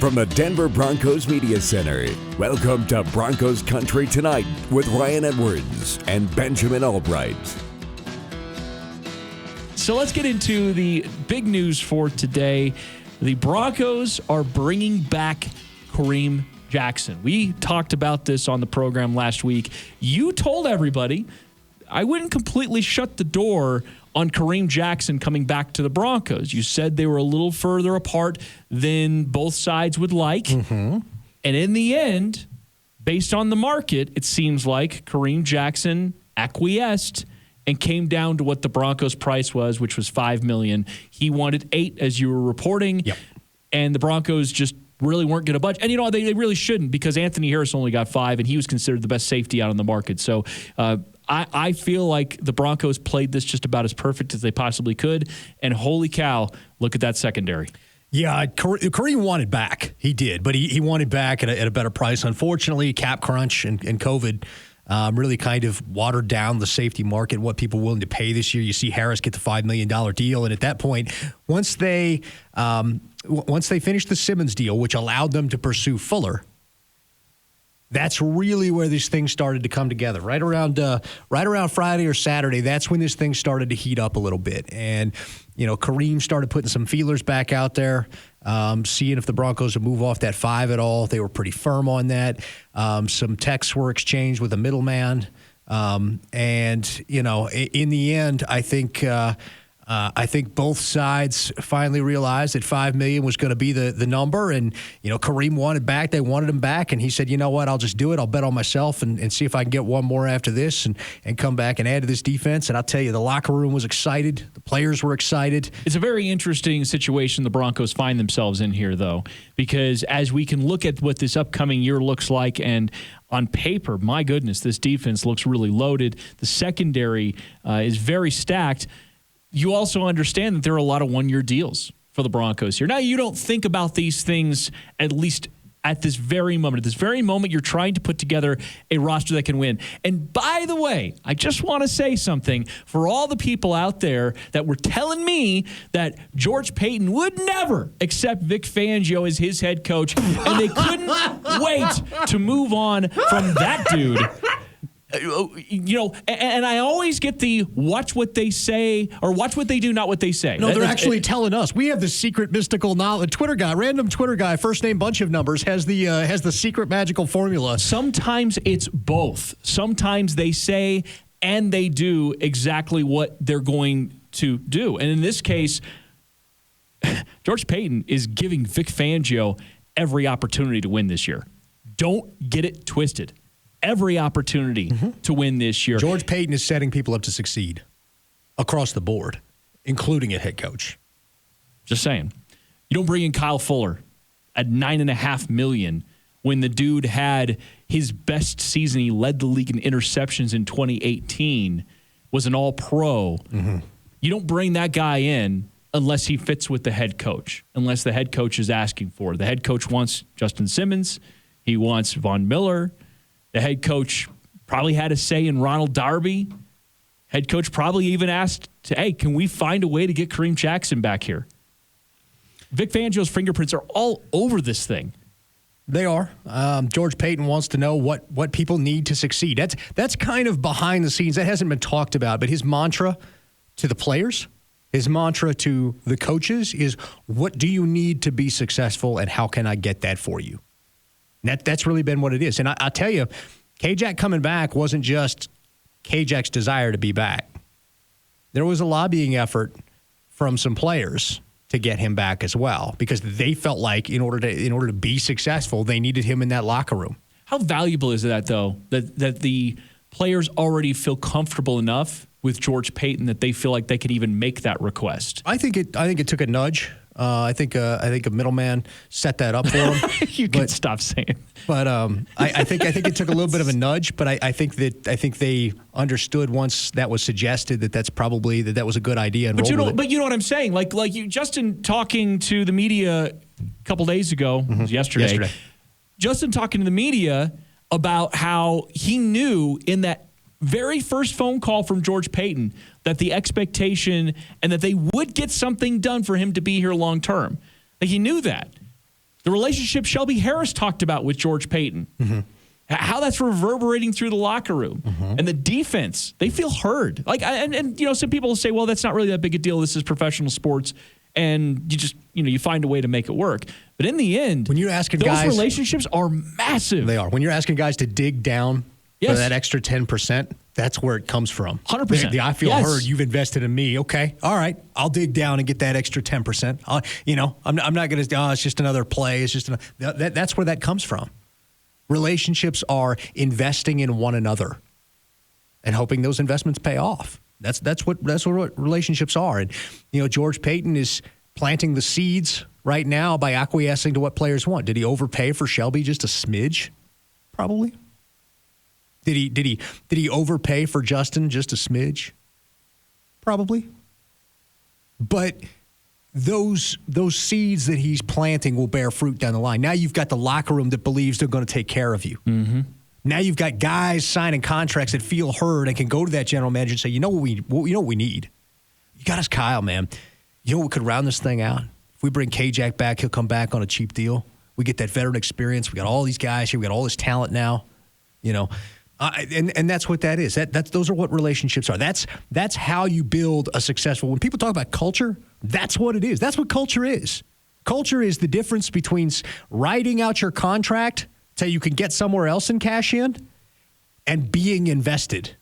from the Denver Broncos Media Center, welcome to Broncos Country Tonight with Ryan Edwards and Benjamin Allbright. So let's get into the big news for today. The Broncos are bringing back Kareem Jackson. We talked about this on the program last week. You told everybody I wouldn't completely shut the door on Kareem Jackson coming back to the Broncos. You said they were a little further apart than both sides would like. Mm-hmm. And in the end, based on the market, it seems like Kareem Jackson acquiesced and came down to what the Broncos' price was, which was $5 million. He wanted $8 million, as you were reporting. Yep. And the Broncos just really weren't going to budge. And, you know, they really shouldn't, because Anthony Harris only got $5 million, and he was considered the best safety out on the market. So I feel like the Broncos played this just about as perfect as they possibly could. And holy cow, look at that secondary. Yeah, Kareem wanted back. He did, but he wanted back at a better price. Unfortunately, cap crunch and COVID really kind of watered down the safety market, what people were willing to pay this year. You see Harris get the $5 million deal, and at that point, once they finished the Simmons deal, which allowed them to pursue Fuller, that's really where this thing started to come together. Right around Friday or Saturday, that's when this thing started to heat up a little bit. And, you know, Kareem started putting some feelers back out there, seeing if the Broncos would move off that 5 at all. They were pretty firm on that. Some texts were exchanged with a middleman. And, you know, in the end, I think both sides finally realized that $5 million was going to be the number. And, you know, Kareem wanted back. They wanted him back. And he said, you know what, I'll just do it. I'll bet on myself and see if I can get one more after this and come back and add to this defense. And I'll tell you, the locker room was excited. The players were excited. It's a very interesting situation the Broncos find themselves in here, though, because as we can look at what this upcoming year looks like, and on paper, my goodness, this defense looks really loaded. The secondary is very stacked. You also understand that there are a lot of one-year deals for the Broncos here. Now, you don't think about these things, at least at this very moment. At this very moment, you're trying to put together a roster that can win. And by the way, I just want to say something for all the people out there that were telling me that George Paton would never accept Vic Fangio as his head coach, and they couldn't wait to move on from that dude. You know, and I always get the watch what they say or watch what they do, not what they say. No, they're actually telling us. We have the secret mystical knowledge. Twitter guy, random Twitter guy, first name bunch of numbers, has the secret magical formula. Sometimes it's both. Sometimes they say and they do exactly what they're going to do. And in this case, George Paton is giving Vic Fangio every opportunity to win this year. Don't get it twisted. Every opportunity to win this year. George Paton is setting people up to succeed across the board, including at head coach. Just saying. You don't bring in Kyle Fuller at $9.5 million when the dude had his best season. He led the league in interceptions in 2018, was an all-pro. Mm-hmm. You don't bring that guy in unless he fits with the head coach, unless the head coach is asking for it. The head coach wants Justin Simmons. He wants Von Miller. The head coach probably had a say in Ronald Darby. Head coach probably even asked, hey, can we find a way to get Kareem Jackson back here? Vic Fangio's fingerprints are all over this thing. They are. George Paton wants to know what people need to succeed. That's kind of behind the scenes. That hasn't been talked about, but his mantra to the players, his mantra to the coaches is, what do you need to be successful, and how can I get that for you? That's really been what it is. And I'll tell you, K-Jack coming back wasn't just K-Jack's desire to be back. There was a lobbying effort from some players to get him back as well, because they felt like in order to be successful, they needed him in that locker room. How valuable is that, though, that the players already feel comfortable enough with George Paton that they feel like they could even make that request? I think it took a nudge. I think a middleman set that up for him. You can stop saying. But I think it took a little bit of a nudge. But I think they understood once that was suggested that that was a good idea. And but you know what I'm saying. Like you, Justin, talking to the media a couple days ago, yesterday. Justin talking to the media about how he knew in that very first phone call from George Paton that the expectation and that they would get something done for him to be here long term. Like, he knew that. The relationship Shelby Harris talked about with George Payton. Mm-hmm. How that's reverberating through the locker room. Mm-hmm. And the defense, they feel heard. And some people say, well, that's not really that big a deal. This is professional sports. And you just, you find a way to make it work. But in the end, when you're asking those guys, relationships are massive. They are. When you're asking guys to dig down for that extra 10%, that's where it comes from. 100%. I feel heard. You've invested in me. Okay. All right. I'll dig down and get that extra 10%. I'm not going to, it's just another play. It's just, that's where that comes from. Relationships are investing in one another and hoping those investments pay off. That's what relationships are. And, George Payton is planting the seeds right now by acquiescing to what players want. Did he overpay for Shelby just a smidge? Probably. Did he overpay for Justin just a smidge? Probably. But those seeds that he's planting will bear fruit down the line. Now you've got the locker room that believes they're going to take care of you. Mm-hmm. Now you've got guys signing contracts that feel heard and can go to that general manager and say, you know what we need? You got us Kyle, man. You know what could round this thing out? If we bring K-Jack back, he'll come back on a cheap deal. We get that veteran experience. We got all these guys here. We got all this talent now. And that's what that is. Those are what relationships are. That's how you build a successful. When people talk about culture, that's what it is. That's what culture is. Culture is the difference between writing out your contract so you can get somewhere else and cash in and being invested.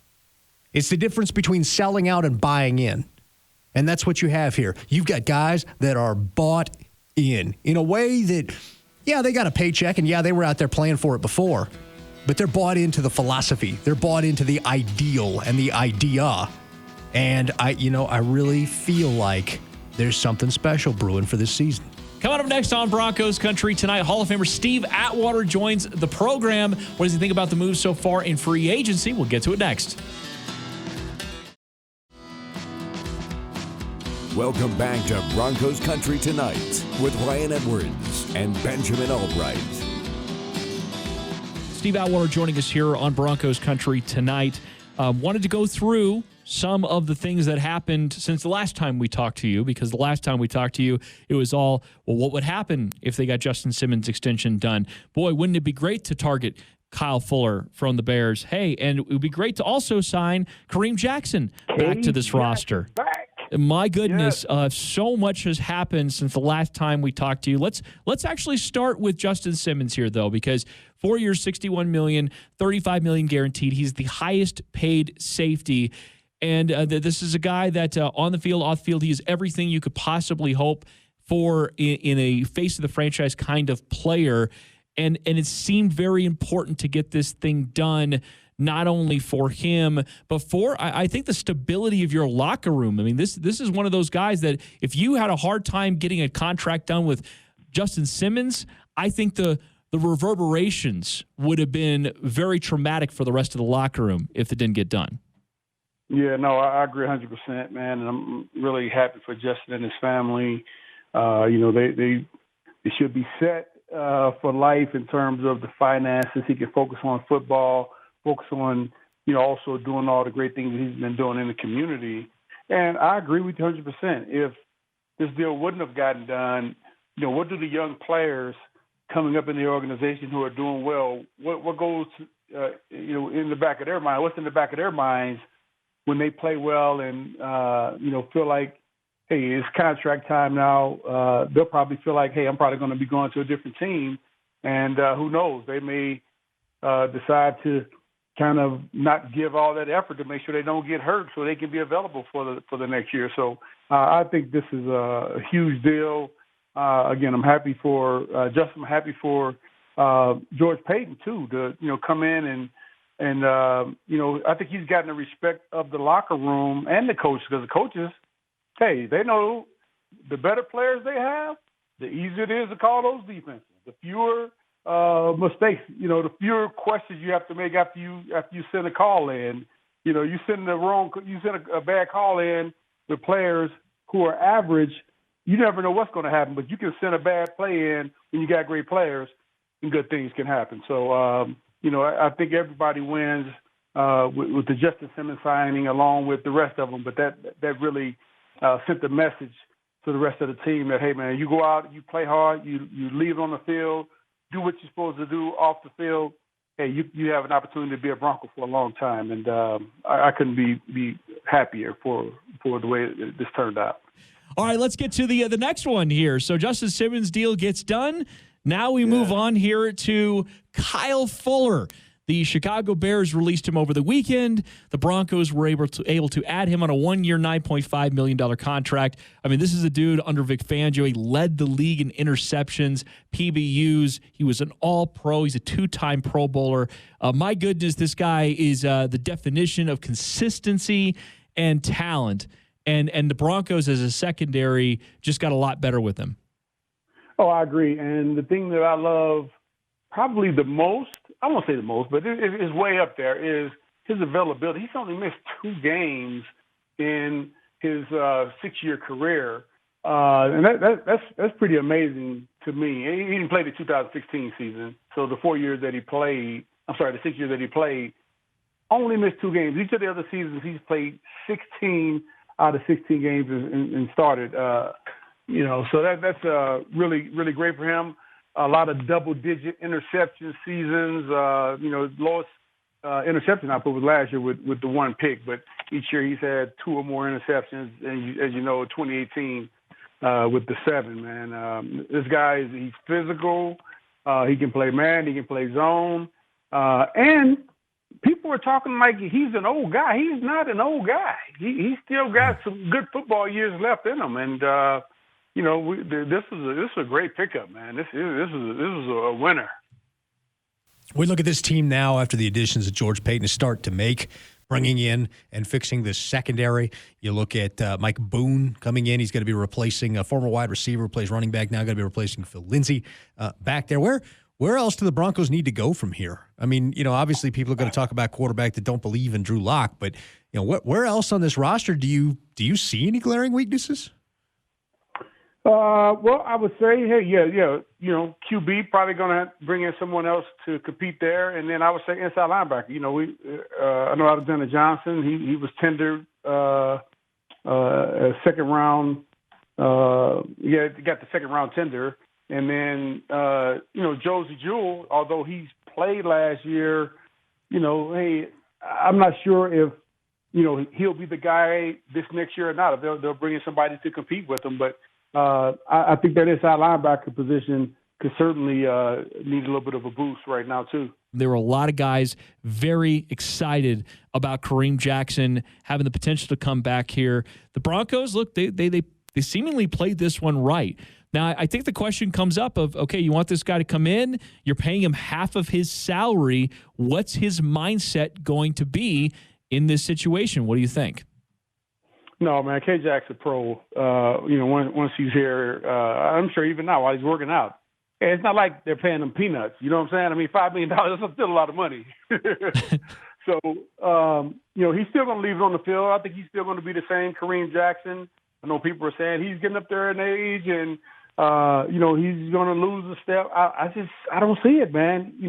It's the difference between selling out and buying in. And that's what you have here. You've got guys that are bought in a way that, they got a paycheck and they were out there playing for it before. But they're bought into the philosophy. They're bought into the ideal and the idea. And I really feel like there's something special brewing for this season. Coming up next on Broncos Country Tonight, Hall of Famer Steve Atwater joins the program. What does he think about the moves so far in free agency? We'll get to it next. Welcome back to Broncos Country Tonight with Ryan Edwards and Benjamin Allbright. Steve Atwater joining us here on Broncos Country Tonight. Wanted to go through some of the things that happened since the last time we talked to you, because the last time we talked to you, it was all, well, what would happen if they got Justin Simmons' extension done? Boy, wouldn't it be great to target Kyle Fuller from the Bears? Hey, and it would be great to also sign Kareem Jackson back to this roster. My goodness, so much has happened since the last time we talked to you. Let's actually start with Justin Simmons here, though, because 4 years, $61 million, $35 million guaranteed. He's the highest paid safety. And this is a guy that on the field, off the field, he is everything you could possibly hope for in a face of the franchise kind of player. And it seemed very important to get this thing done, not only for him, but for, I think, the stability of your locker room. I mean, this is one of those guys that if you had a hard time getting a contract done with Justin Simmons, I think the reverberations would have been very traumatic for the rest of the locker room if it didn't get done. Yeah, no, I agree 100%, man, and I'm really happy for Justin and his family. They should be set for life in terms of the finances. He can focus on football, focus on, also doing all the great things he's been doing in the community. And I agree with you 100%. If this deal wouldn't have gotten done, what do the young players coming up in the organization who are doing well, what goes, in the back of their mind? What's in the back of their minds when they play well and, feel like, hey, it's contract time now? They'll probably feel like, hey, I'm probably going to be going to a different team. And who knows, they may decide to kind of not give all that effort to make sure they don't get hurt so they can be available for the next year. So I think this is a huge deal. Again, I'm happy for Justin. I'm happy for George Payton, too, to, come in and I think he's gotten the respect of the locker room and the coaches, because the coaches, hey, they know the better players they have, the easier it is to call those defenses. The fewer mistakes, the fewer questions you have to make after you send a call in. You send a bad call in with players who are average. You never know what's going to happen, but you can send a bad play in when you got great players, and good things can happen. So, I think everybody wins with the Justin Simmons signing along with the rest of them, but that really sent the message to the rest of the team that, hey, man, you go out, you play hard, you leave on the field, do what you're supposed to do off the field. Hey, you have an opportunity to be a Bronco for a long time, and I couldn't be happier for the way this turned out. All right, let's get to the next one here. So Justin Simmons' deal gets done. Now we move on here to Kyle Fuller. The Chicago Bears released him over the weekend. The Broncos were able to add him on a 1-year, $9.5 million contract. I mean, this is a dude under Vic Fangio. He led the league in interceptions, PBUs. He was an all-pro. He's a 2-time Pro Bowler. My goodness, this guy is the definition of consistency and talent. And the Broncos as a secondary just got a lot better with him. Oh, I agree. And the thing that I love probably the most, I won't say the most, but it's way up there, is his availability. He's only missed 2 games in his 6-year career. And that's pretty amazing to me. He didn't play the 2016 season. So the 6 years that he played, only missed 2 games. Each of the other seasons, he's played 16 out of 16 games and started. So that's really, really great for him. A lot of double-digit interception seasons. Lowest interception output was last year with the 1 pick, but each year he's had 2 or more interceptions. And as you know, 2018 with the 7. Man, this guy he's physical. He can play man. He can play zone. And people are talking like he's an old guy. He's not an old guy. He still got some good football years left in him. And this is a great pickup, man. This is a winner. We look at this team now after the additions that George Payton is starting to make, bringing in and fixing the secondary. You look at Mike Boone coming in. He's going to be replacing a former wide receiver who plays running back, now going to be replacing Phil Lindsay back there. Where else do the Broncos need to go from here? I mean, obviously people are going to talk about quarterback that don't believe in Drew Lock, but where else on this roster do you see any glaring weaknesses? Well, I would say, QB probably going to bring in someone else to compete there, and then I would say inside linebacker. I know Alexander Johnson. He was tendered a second round. He got the second round tender, and then Josie Jewell, although he's played last year, hey, I'm not sure if he'll be the guy this next year or not. If they'll bring in somebody to compete with him, but. I think that inside linebacker position could certainly need a little bit of a boost right now, too. There were a lot of guys very excited about Kareem Jackson having the potential to come back here. The Broncos, look, they seemingly played this one right. Now, I think the question comes up of, okay, you want this guy to come in, you're paying him half of his salary. What's his mindset going to be in this situation? What do you think? No, man, K-Jack's a pro. Once he's here, I'm sure even now while he's working out. It's not like they're paying him peanuts. You know what I'm saying? I mean, $5 million, that's still a lot of money. So, he's still going to leave it on the field. I think he's still going to be the same Kareem Jackson. I know people are saying he's getting up there in age and, he's going to lose a step. I don't see it, man. He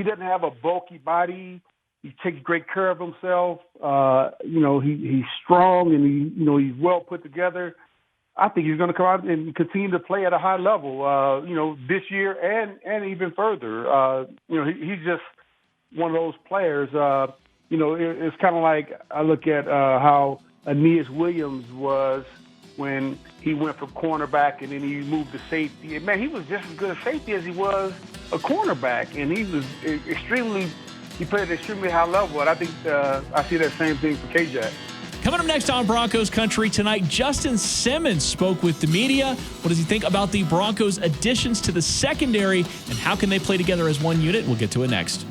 doesn't have a bulky body. He takes great care of himself. He's strong and he's well put together. I think he's going to come out and continue to play at a high level, this year and even further. He's just one of those players. It's kind of like I look at how Aeneas Williams was when he went from cornerback and then he moved to safety. And, man, he was just as good a safety as he was a cornerback, and he was He played at an extremely high level, and I think I see that same thing for KJ. Coming up next on Broncos Country Tonight, Justin Simmons spoke with the media. What does he think about the Broncos' additions to the secondary, and how can they play together as one unit? We'll get to it next.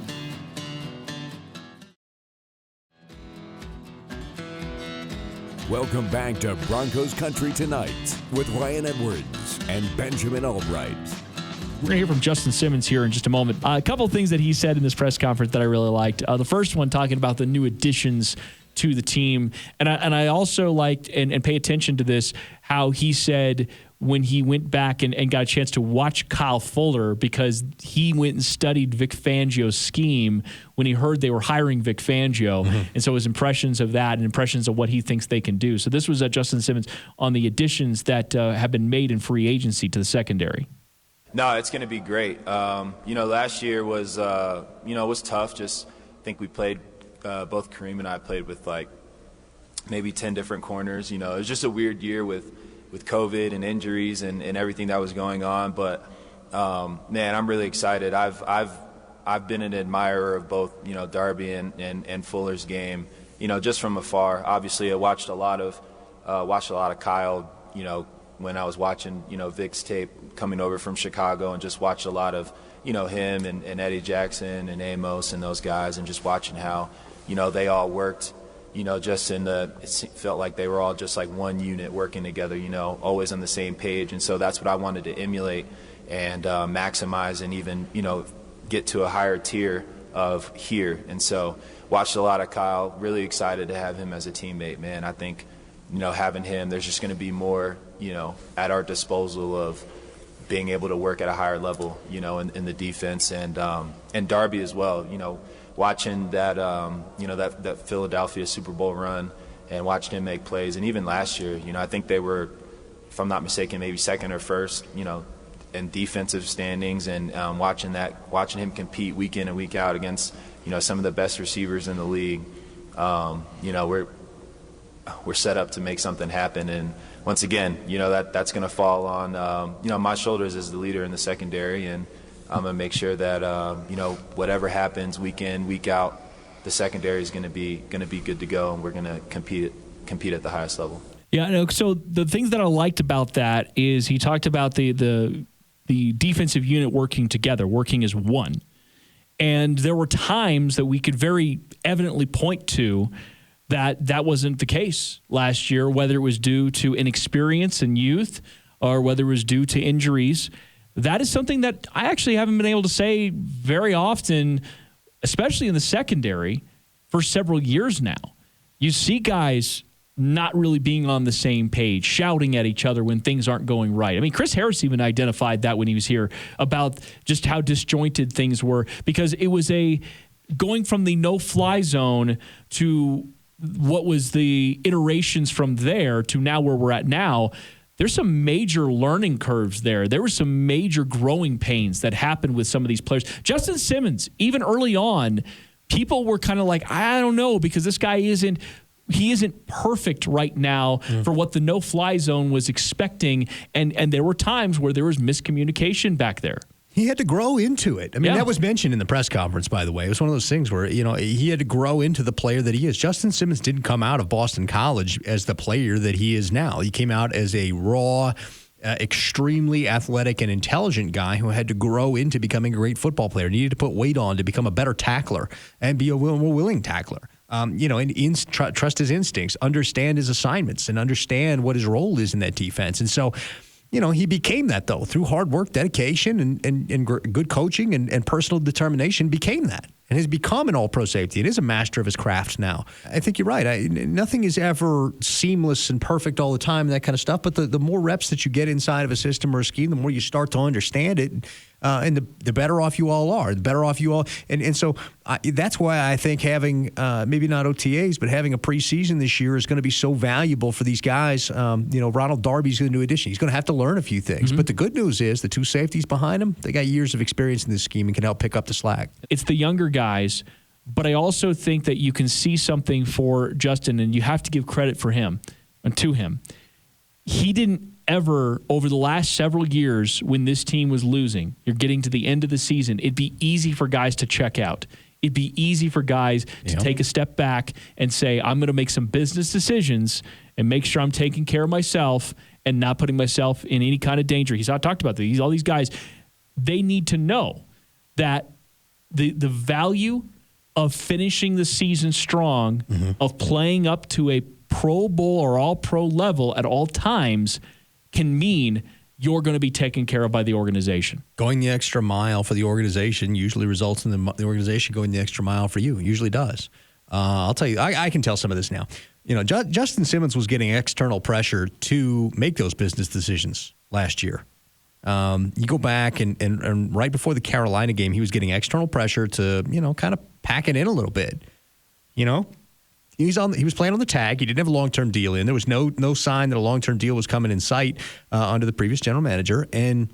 Welcome back to Broncos Country Tonight with Ryan Edwards and Benjamin Allbright. We're going to hear from Justin Simmons here in just a moment. A couple of things that he said in this press conference that I really liked. The first one, talking about the new additions to the team. And I also liked and pay attention to this, how he said, when he went back and got a chance to watch Kyle Fuller, because he went and studied Vic Fangio's scheme when he heard they were hiring Vic Fangio. And so his impressions of that and impressions of what he thinks they can do. So this was Justin Simmons on the additions that have been made in free agency to the secondary. No, it's going to be great. Last year was, was tough. Just I think we played, both Kareem and I played with maybe 10 different corners. It was just a weird year with COVID and injuries and everything that was going on. But, man, I'm really excited. I've been an admirer of both, Darby and Fuller's game, just from afar. Obviously, I watched a lot of Kyle, when I was watching, Vic's tape coming over from Chicago, and just watched a lot of, him and Eddie Jackson and Amos and those guys, and just watching how, they all worked, just it felt like they were all just like one unit working together, always on the same page. And so that's what I wanted to emulate and maximize and even, get to a higher tier of here. And so watched a lot of Kyle, really excited to have him as a teammate, man. I think, having him, there's just going to be more, at our disposal of being able to work at a higher level, in the defense, and Darby as well, watching that, that Philadelphia Super Bowl run and watching him make plays. And even last year, I think they were, if I'm not mistaken, maybe second or first, in defensive standings, and watching him compete week in and week out against, some of the best receivers in the league. We're set up to make something happen. And once again, that's going to fall on, my shoulders as the leader in the secondary. And I'm going to make sure that, whatever happens week in, week out, the secondary is going to be good to go, and we're going to compete at the highest level. Yeah, so the things that I liked about that is he talked about the defensive unit working together, working as one. And there were times that we could very evidently point to that wasn't the case last year, whether it was due to inexperience and youth or whether it was due to injuries. That is something that I actually haven't been able to say very often, especially in the secondary, for several years now. You see guys not really being on the same page, shouting at each other when things aren't going right. I mean, Chris Harris even identified that when he was here about just how disjointed things were, because it was going from the no-fly zone to what was the iterations from there to now where we're at now. There's some major learning curves there. There were some major growing pains that happened with some of these players. Justin Simmons, even early on, people were kind of like, I don't know, because this guy isn't perfect right now for what the no-fly zone was expecting. And there were times where there was miscommunication back there. He had to grow into it. I mean, that was mentioned in the press conference, by the way. It was one of those things where, he had to grow into the player that he is. Justin Simmons didn't come out of Boston College as the player that he is now. He came out as a raw, extremely athletic and intelligent guy who had to grow into becoming a great football player, needed to put weight on to become a better tackler and be a more willing tackler. And trust his instincts, understand his assignments, and understand what his role is in that defense. And so, he became that, though, through hard work, dedication, and good coaching and personal determination, became that and has become an all-pro safety and is a master of his craft now. I think you're right. Nothing is ever seamless and perfect all the time and that kind of stuff, but the more reps that you get inside of a system or a scheme, the more you start to understand it, and the better off you all are, the better off you all. And so that's why I think having, maybe not OTAs, but having a preseason this year is going to be so valuable for these guys. Ronald Darby's a new addition. He's going to have to learn a few things. But the good news is the two safeties behind him, they got years of experience in this scheme and can help pick up the slack. It's the younger guys, but I also think that you can see something for Justin, and you have to give credit for him and to him. He didn't ever, over the last several years when this team was losing, you're getting to the end of the season, it'd be easy for guys to check out. It'd be easy for guys to take a step back and say, I'm going to make some business decisions and make sure I'm taking care of myself and not putting myself in any kind of danger. He's talked about this. All these guys, they need to know that the value of finishing the season strong, of playing up to a Pro Bowl or all-pro level at all times can mean you're going to be taken care of by the organization. Going the extra mile for the organization usually results in the organization going the extra mile for you. It usually does. I'll tell you, I can tell some of this now. Justin Simmons was getting external pressure to make those business decisions last year. You go back and right before the Carolina game, he was getting external pressure to, kind of pack it in a little bit. He was playing on the tag. He didn't have a long-term deal in. There was no sign that a long-term deal was coming in sight under the previous general manager. And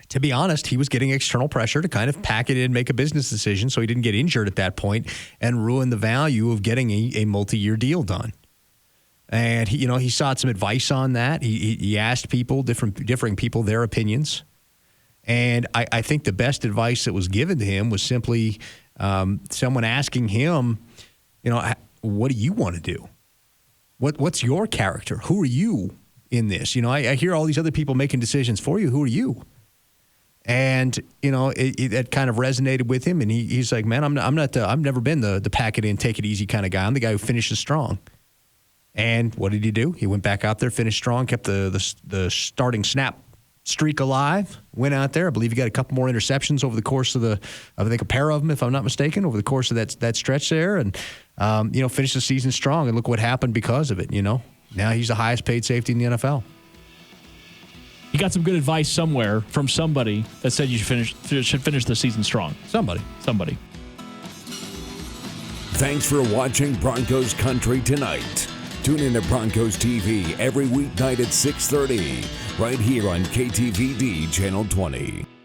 to be honest, he was getting external pressure to kind of pack it in, make a business decision so he didn't get injured at that point and ruin the value of getting a multi-year deal done. And he sought some advice on that. He asked people, differing people, their opinions. And I think the best advice that was given to him was simply someone asking him, what do you want to do? What's your character? Who are you in this? I hear all these other people making decisions for you. Who are you? And it kind of resonated with him. And he's like, man, I've never been the pack it in, take it easy kind of guy. I'm the guy who finishes strong. And what did he do? He went back out there, finished strong, kept the starting snap streak alive, went out there. I believe he got a couple more interceptions over the course of I think a pair of them, if I'm not mistaken, over the course of that stretch there. And, finished the season strong. And look what happened because of it, Now he's the highest paid safety in the NFL. You got some good advice somewhere from somebody that said you should finish the season strong. Somebody. Thanks for watching Broncos Country Tonight. Tune in to Broncos TV every weeknight at 6:30, right here on KTVD Channel 20.